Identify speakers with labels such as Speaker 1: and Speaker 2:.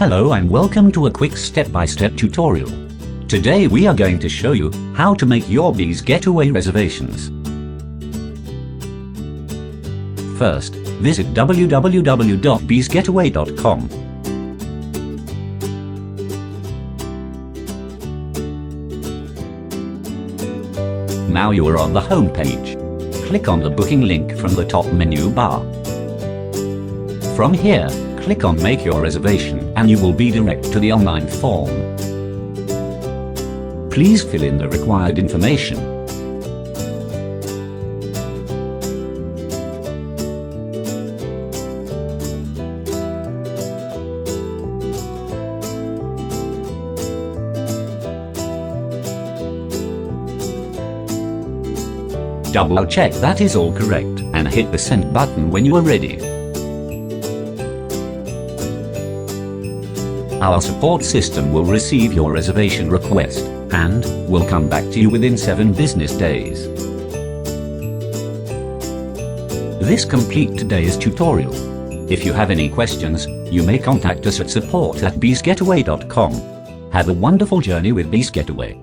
Speaker 1: Hello and welcome to a quick step-by-step tutorial. Today we are going to show you how to make your Bzzgetaway reservations. First, visit www.bzzgetaway.com. Now you are on the home page. Click on the booking link from the top menu bar. From here, click on Make Your Reservation and you will be directed to the online form. Please fill in the required information. Double check that is all correct and hit the send button when you are ready. Our support system will receive your reservation request and will come back to you within 7 business days. This completes today's tutorial. If you have any questions, you may contact us at support@bzzgetaway.com. Have a wonderful journey with Bzzgetaway.